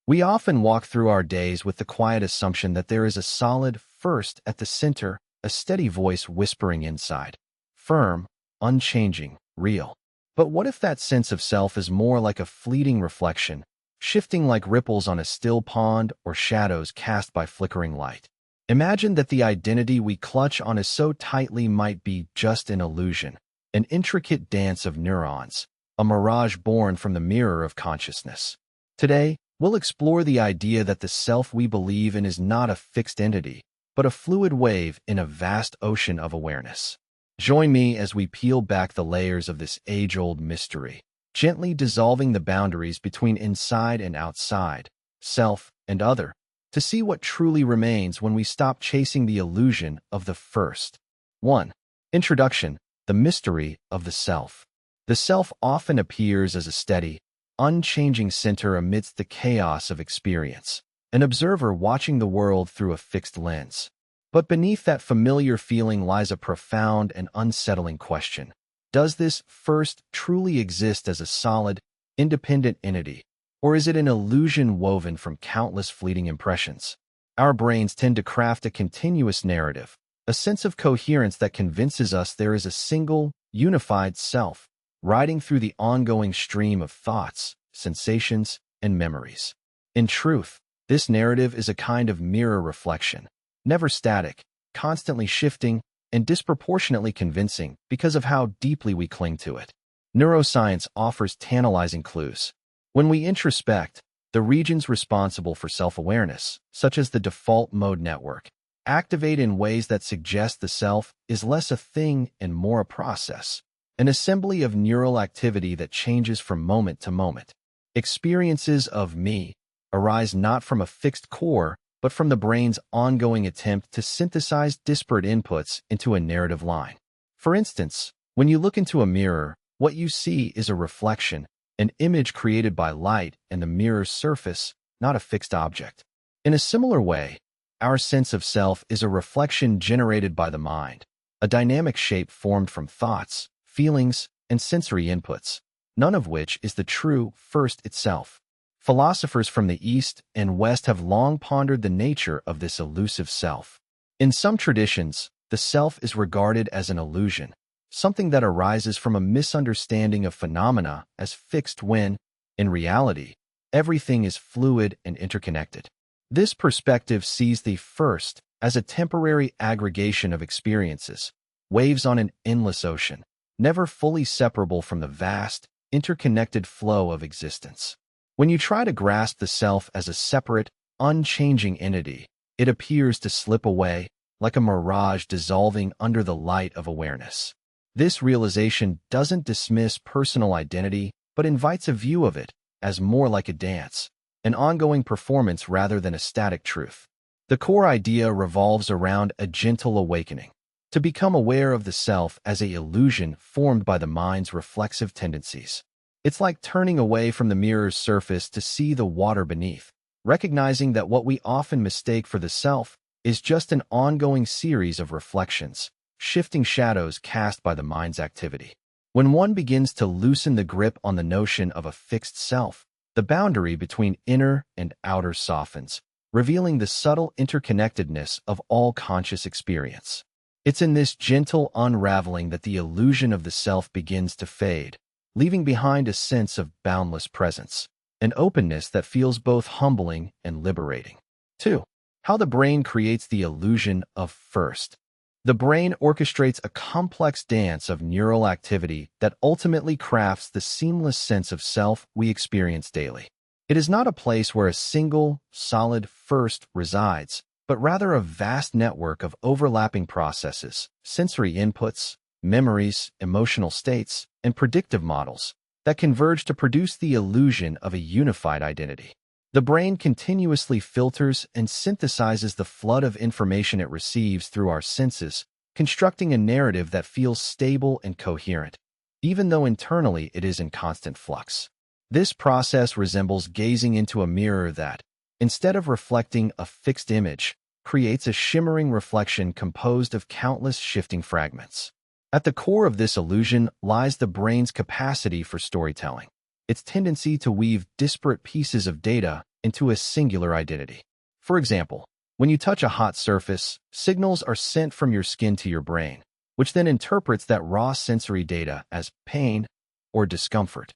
We often walk through our days with the quiet assumption that there is a solid first at the center, a steady voice whispering inside. Firm, unchanging, real. But what if that sense of self is more like a fleeting reflection, shifting like ripples on a still pond or shadows cast by flickering light? Imagine that the identity we clutch on is so tightly might be just an illusion, an intricate dance of neurons, a mirage born from the mirror of consciousness. Today, we'll explore the idea that the self we believe in is not a fixed entity, but a fluid wave in a vast ocean of awareness. Join me as we peel back the layers of this age-old mystery, gently dissolving the boundaries between inside and outside, self and other, to see what truly remains when we stop chasing the illusion of the first. 1. Introduction: the mystery of the self. The self often appears as a steady, unchanging center amidst the chaos of experience, an observer watching the world through a fixed lens. But beneath that familiar feeling lies a profound and unsettling question. Does this first truly exist as a solid, independent entity, or is it an illusion woven from countless fleeting impressions? Our brains tend to craft a continuous narrative, a sense of coherence that convinces us there is a single, unified self, riding through the ongoing stream of thoughts, sensations, and memories. In truth, this narrative is a kind of mirror reflection, never static, constantly shifting, and disproportionately convincing because of how deeply we cling to it. Neuroscience offers tantalizing clues. When we introspect, the regions responsible for self-awareness, such as the default mode network, activate in ways that suggest the self is less a thing and more a process, an assembly of neural activity that changes from moment to moment. Experiences of me arise not from a fixed core, but from the brain's ongoing attempt to synthesize disparate inputs into a narrative line. For instance, when you look into a mirror, what you see is a reflection, an image created by light and the mirror's surface, not a fixed object. In a similar way, our sense of self is a reflection generated by the mind, a dynamic shape formed from thoughts, feelings, and sensory inputs, none of which is the true first itself. Philosophers from the East and West have long pondered the nature of this elusive self. In some traditions, the self is regarded as an illusion, something that arises from a misunderstanding of phenomena as fixed when, in reality, everything is fluid and interconnected. This perspective sees the first as a temporary aggregation of experiences, waves on an endless ocean, never fully separable from the vast, interconnected flow of existence. When you try to grasp the self as a separate, unchanging entity, it appears to slip away, like a mirage dissolving under the light of awareness. This realization doesn't dismiss personal identity, but invites a view of it as more like a dance, an ongoing performance rather than a static truth. The core idea revolves around a gentle awakening, to become aware of the self as an illusion formed by the mind's reflexive tendencies. It's like turning away from the mirror's surface to see the water beneath, recognizing that what we often mistake for the self is just an ongoing series of reflections, shifting shadows cast by the mind's activity. When one begins to loosen the grip on the notion of a fixed self, the boundary between inner and outer softens, revealing the subtle interconnectedness of all conscious experience. It's in this gentle unraveling that the illusion of the self begins to fade, leaving behind a sense of boundless presence, an openness that feels both humbling and liberating. 2. How the brain creates the illusion of first. The brain orchestrates a complex dance of neural activity that ultimately crafts the seamless sense of self we experience daily. It is not a place where a single, solid first resides, but rather a vast network of overlapping processes, sensory inputs, memories, emotional states, and predictive models that converge to produce the illusion of a unified identity. The brain continuously filters and synthesizes the flood of information it receives through our senses, constructing a narrative that feels stable and coherent, even though internally it is in constant flux. This process resembles gazing into a mirror that, instead of reflecting a fixed image, creates a shimmering reflection composed of countless shifting fragments. At the core of this illusion lies the brain's capacity for storytelling, its tendency to weave disparate pieces of data into a singular identity. For example, when you touch a hot surface, signals are sent from your skin to your brain, which then interprets that raw sensory data as pain or discomfort.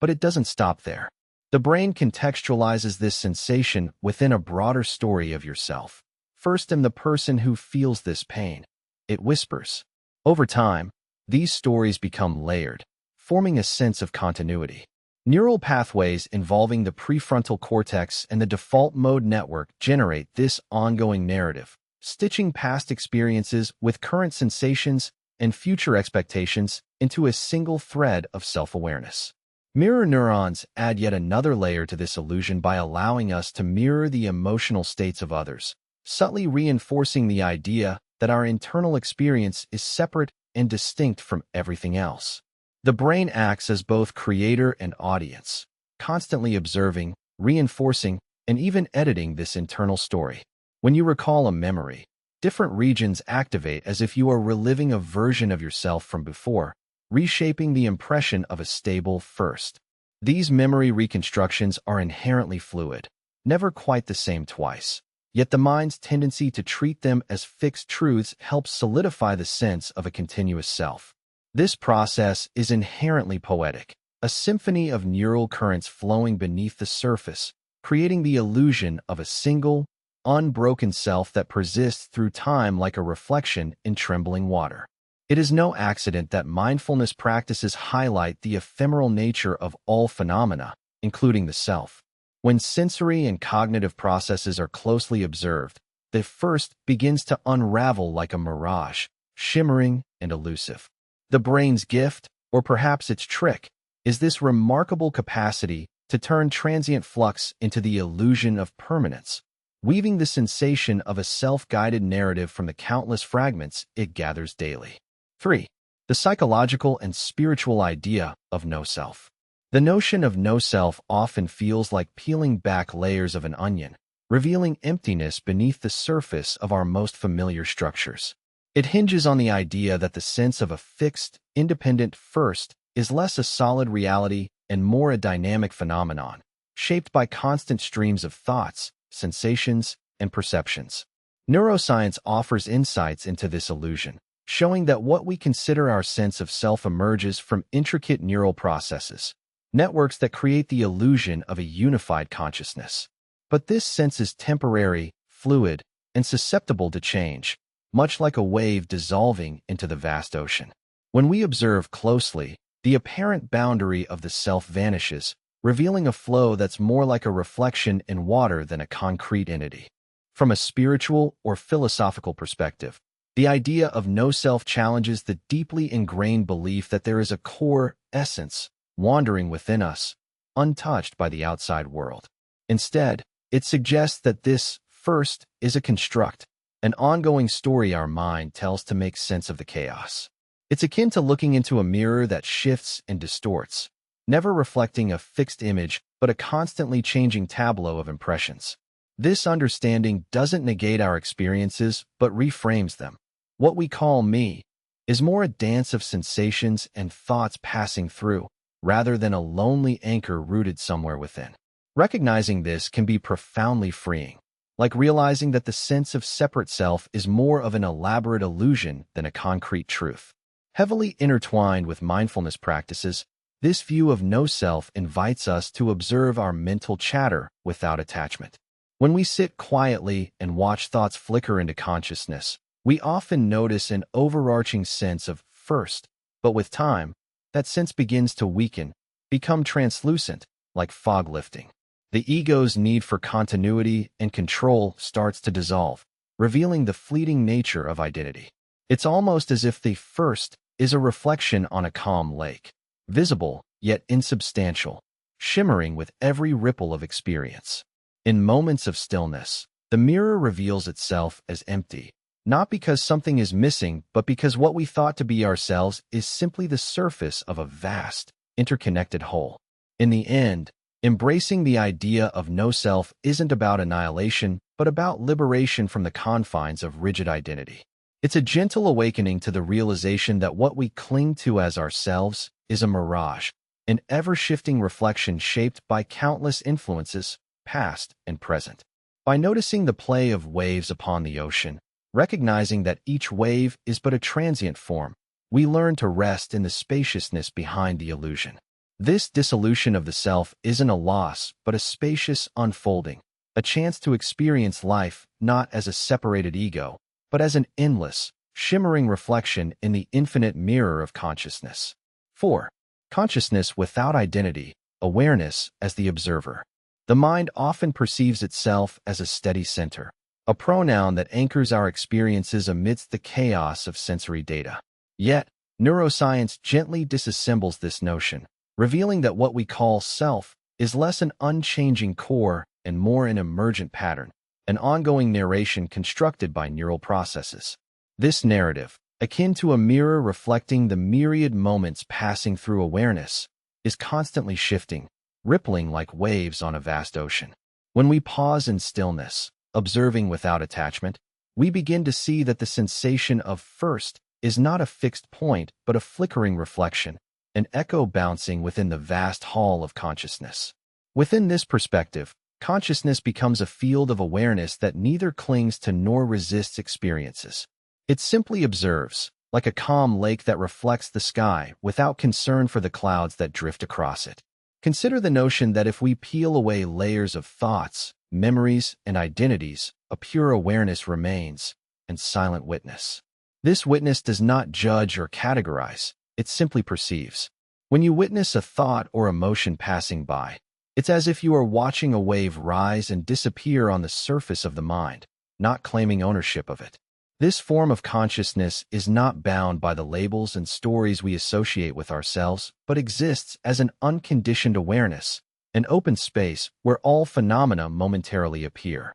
But it doesn't stop there. The brain contextualizes this sensation within a broader story of yourself. First, I'm the person who feels this pain. It whispers. Over time, these stories become layered, forming a sense of continuity. Neural pathways involving the prefrontal cortex and the default mode network generate this ongoing narrative, stitching past experiences with current sensations and future expectations into a single thread of self-awareness. Mirror neurons add yet another layer to this illusion by allowing us to mirror the emotional states of others, subtly reinforcing the idea that our internal experience is separate and distinct from everything else. The brain acts as both creator and audience, constantly observing, reinforcing, and even editing this internal story. When you recall a memory, different regions activate as if you are reliving a version of yourself from before, reshaping the impression of a stable first. These memory reconstructions are inherently fluid, never quite the same twice. Yet the mind's tendency to treat them as fixed truths helps solidify the sense of a continuous self. This process is inherently poetic, a symphony of neural currents flowing beneath the surface, creating the illusion of a single, unbroken self that persists through time like a reflection in trembling water. It is no accident that mindfulness practices highlight the ephemeral nature of all phenomena, including the self. When sensory and cognitive processes are closely observed, the first begins to unravel like a mirage, shimmering and elusive. The brain's gift, or perhaps its trick, is this remarkable capacity to turn transient flux into the illusion of permanence, weaving the sensation of a self-guided narrative from the countless fragments it gathers daily. 3. The psychological and spiritual idea of no-self. The notion of no-self often feels like peeling back layers of an onion, revealing emptiness beneath the surface of our most familiar structures. It hinges on the idea that the sense of a fixed, independent first is less a solid reality and more a dynamic phenomenon, shaped by constant streams of thoughts, sensations, and perceptions. Neuroscience offers insights into this illusion, showing that what we consider our sense of self emerges from intricate neural processes, networks that create the illusion of a unified consciousness. But this sense is temporary, fluid, and susceptible to change, much like a wave dissolving into the vast ocean. When we observe closely, the apparent boundary of the self vanishes, revealing a flow that's more like a reflection in water than a concrete entity. From a spiritual or philosophical perspective, the idea of no-self challenges the deeply ingrained belief that there is a core essence wandering within us, untouched by the outside world. Instead, it suggests that this first is a construct, an ongoing story our mind tells to make sense of the chaos. It's akin to looking into a mirror that shifts and distorts, never reflecting a fixed image but a constantly changing tableau of impressions. This understanding doesn't negate our experiences but reframes them. What we call me is more a dance of sensations and thoughts passing through, rather than a lonely anchor rooted somewhere within. Recognizing this can be profoundly freeing, like realizing that the sense of separate self is more of an elaborate illusion than a concrete truth. Heavily intertwined with mindfulness practices, this view of no-self invites us to observe our mental chatter without attachment. When we sit quietly and watch thoughts flicker into consciousness, we often notice an overarching sense of first, but with time, that sense begins to weaken, become translucent, like fog lifting. The ego's need for continuity and control starts to dissolve, revealing the fleeting nature of identity. It's almost as if the first is a reflection on a calm lake, visible yet insubstantial, shimmering with every ripple of experience. In moments of stillness, the mirror reveals itself as empty, not because something is missing, but because what we thought to be ourselves is simply the surface of a vast, interconnected whole. In the end, embracing the idea of no-self isn't about annihilation, but about liberation from the confines of rigid identity. It's a gentle awakening to the realization that what we cling to as ourselves is a mirage, an ever-shifting reflection shaped by countless influences, past, and present. By noticing the play of waves upon the ocean, recognizing that each wave is but a transient form, we learn to rest in the spaciousness behind the illusion. This dissolution of the self isn't a loss, but a spacious unfolding, a chance to experience life not as a separated ego, but as an endless, shimmering reflection in the infinite mirror of consciousness. 4. Consciousness without identity, awareness as the observer. The mind often perceives itself as a steady center, a pronoun that anchors our experiences amidst the chaos of sensory data. Yet, neuroscience gently disassembles this notion, revealing that what we call self is less an unchanging core and more an emergent pattern, an ongoing narration constructed by neural processes. This narrative, akin to a mirror reflecting the myriad moments passing through awareness, is constantly shifting, rippling like waves on a vast ocean. When we pause in stillness, observing without attachment, we begin to see that the sensation of first is not a fixed point but a flickering reflection, an echo bouncing within the vast hall of consciousness. Within this perspective, consciousness becomes a field of awareness that neither clings to nor resists experiences. It simply observes, like a calm lake that reflects the sky without concern for the clouds that drift across it. Consider the notion that if we peel away layers of thoughts, memories, and identities, a pure awareness remains, and silent witness. This witness does not judge or categorize, it simply perceives. When you witness a thought or emotion passing by, it's as if you are watching a wave rise and disappear on the surface of the mind, not claiming ownership of it. This form of consciousness is not bound by the labels and stories we associate with ourselves, but exists as an unconditioned awareness, an open space where all phenomena momentarily appear.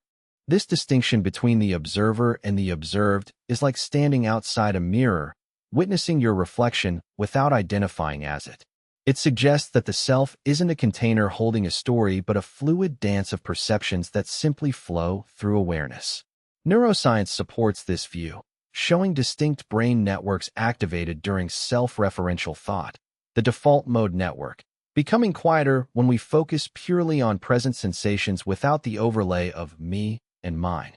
This distinction between the observer and the observed is like standing outside a mirror, witnessing your reflection without identifying as it. It suggests that the self isn't a container holding a story but a fluid dance of perceptions that simply flow through awareness. Neuroscience supports this view, showing distinct brain networks activated during self-referential thought, the default mode network, becoming quieter when we focus purely on present sensations without the overlay of me and mine.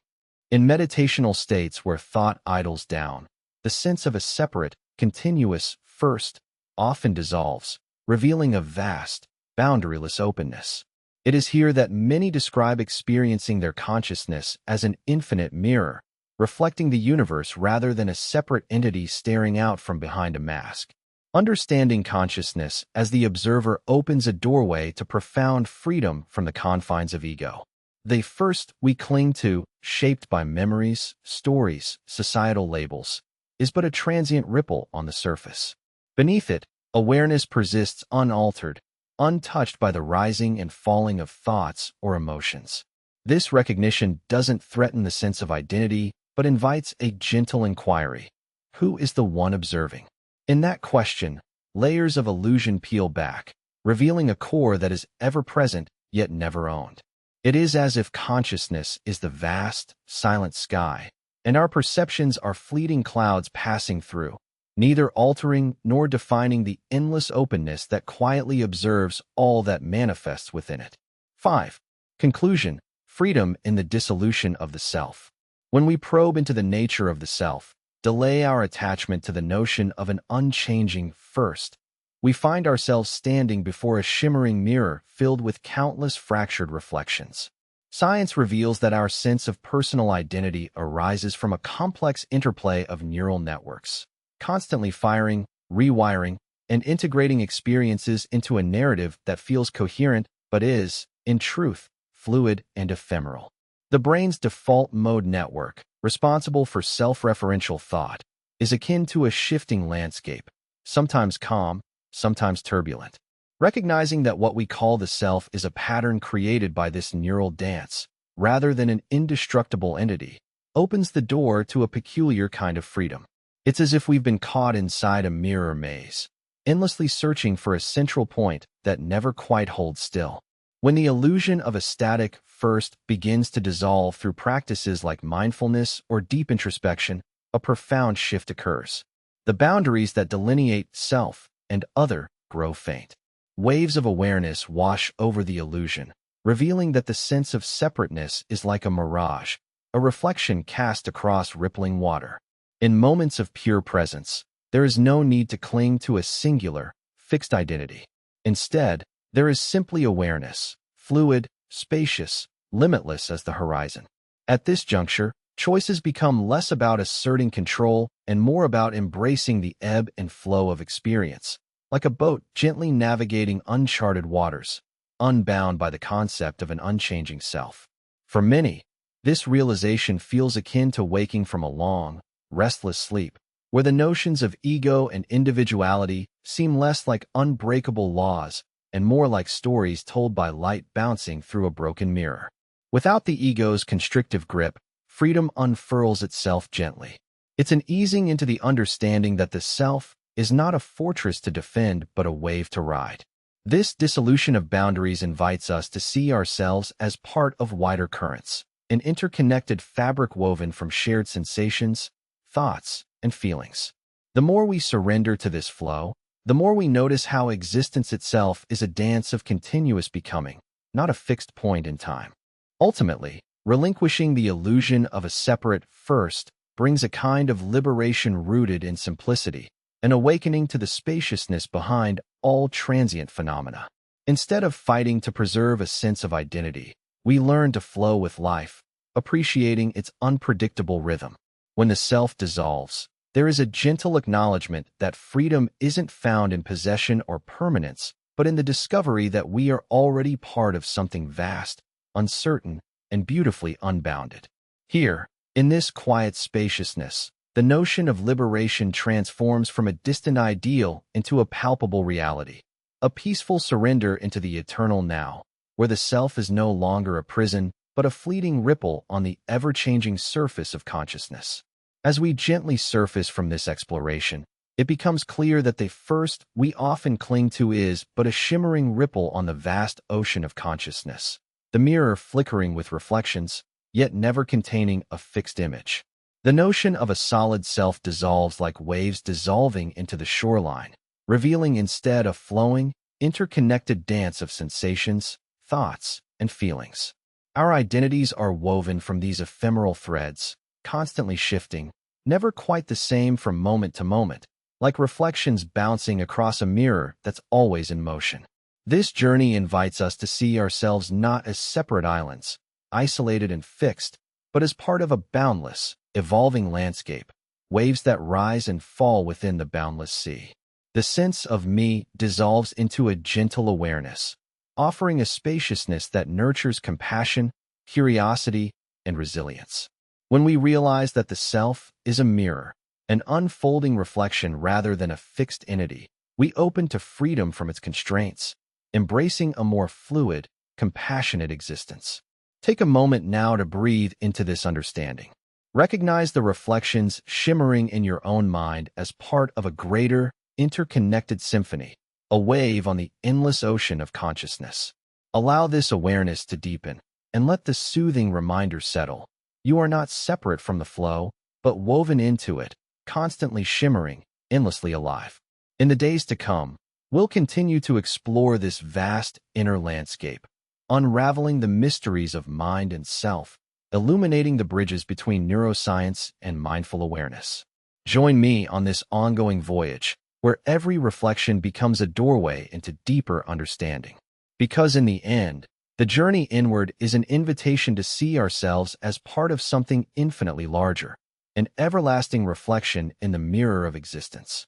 In meditational states where thought idles down, the sense of a separate, continuous first often dissolves, revealing a vast, boundaryless openness. It is here that many describe experiencing their consciousness as an infinite mirror, reflecting the universe rather than a separate entity staring out from behind a mask. Understanding consciousness as the observer opens a doorway to profound freedom from the confines of ego. The first we cling to, shaped by memories, stories, societal labels, is but a transient ripple on the surface. Beneath it, awareness persists unaltered, untouched by the rising and falling of thoughts or emotions. This recognition doesn't threaten the sense of identity, but invites a gentle inquiry. Who is the one observing? In that question, layers of illusion peel back, revealing a core that is ever present yet never owned. It is as if consciousness is the vast, silent sky, and our perceptions are fleeting clouds passing through, neither altering nor defining the endless openness that quietly observes all that manifests within it. 5. Conclusion: freedom in the dissolution of the self. When we probe into the nature of the self, delay our attachment to the notion of an unchanging first, we find ourselves standing before a shimmering mirror filled with countless fractured reflections. Science reveals that our sense of personal identity arises from a complex interplay of neural networks, constantly firing, rewiring, and integrating experiences into a narrative that feels coherent but is, in truth, fluid and ephemeral. The brain's default mode network, responsible for self-referential thought, is akin to a shifting landscape, sometimes calm, sometimes turbulent. Recognizing that what we call the self is a pattern created by this neural dance, rather than an indestructible entity, opens the door to a peculiar kind of freedom. It's as if we've been caught inside a mirror maze, endlessly searching for a central point that never quite holds still. When the illusion of a static first begins to dissolve through practices like mindfulness or deep introspection, a profound shift occurs. The boundaries that delineate self and other grow faint. Waves of awareness wash over the illusion, revealing that the sense of separateness is like a mirage, a reflection cast across rippling water. In moments of pure presence, there is no need to cling to a singular, fixed identity. Instead, there is simply awareness, fluid, spacious, limitless as the horizon. At this juncture, choices become less about asserting control and more about embracing the ebb and flow of experience, like a boat gently navigating uncharted waters, unbound by the concept of an unchanging self. For many, this realization feels akin to waking from a long, restless sleep, where the notions of ego and individuality seem less like unbreakable laws and more like stories told by light bouncing through a broken mirror. Without the ego's constrictive grip, freedom unfurls itself gently. It's an easing into the understanding that the self is not a fortress to defend but a wave to ride. This dissolution of boundaries invites us to see ourselves as part of wider currents, an interconnected fabric woven from shared sensations, thoughts, and feelings. The more we surrender to this flow, the more we notice how existence itself is a dance of continuous becoming, not a fixed point in time. Ultimately, relinquishing the illusion of a separate first brings a kind of liberation rooted in simplicity, an awakening to the spaciousness behind all transient phenomena. Instead of fighting to preserve a sense of identity, we learn to flow with life, appreciating its unpredictable rhythm. When the self dissolves, there is a gentle acknowledgement that freedom isn't found in possession or permanence, but in the discovery that we are already part of something vast, uncertain, and beautifully unbounded. Here, in this quiet spaciousness, the notion of liberation transforms from a distant ideal into a palpable reality, a peaceful surrender into the eternal now, where the self is no longer a prison, but a fleeting ripple on the ever-changing surface of consciousness. As we gently surface from this exploration, it becomes clear that the first we often cling to is but a shimmering ripple on the vast ocean of consciousness, the mirror flickering with reflections, yet never containing a fixed image. The notion of a solid self dissolves like waves dissolving into the shoreline, revealing instead a flowing, interconnected dance of sensations, thoughts, and feelings. Our identities are woven from these ephemeral threads, constantly shifting, never quite the same from moment to moment, like reflections bouncing across a mirror that's always in motion. This journey invites us to see ourselves not as separate islands, isolated and fixed, but as part of a boundless, evolving landscape, waves that rise and fall within the boundless sea. The sense of me dissolves into a gentle awareness, offering a spaciousness that nurtures compassion, curiosity, and resilience. When we realize that the self is a mirror, an unfolding reflection rather than a fixed entity, we open to freedom from its constraints, embracing a more fluid, compassionate existence. Take a moment now to breathe into this understanding. Recognize the reflections shimmering in your own mind as part of a greater, interconnected symphony, a wave on the endless ocean of consciousness. Allow this awareness to deepen, and let the soothing reminder settle. You are not separate from the flow, but woven into it, constantly shimmering, endlessly alive. In the days to come, we'll continue to explore this vast inner landscape, unraveling the mysteries of mind and self, illuminating the bridges between neuroscience and mindful awareness. Join me on this ongoing voyage, where every reflection becomes a doorway into deeper understanding. Because in the end, the journey inward is an invitation to see ourselves as part of something infinitely larger, an everlasting reflection in the mirror of existence.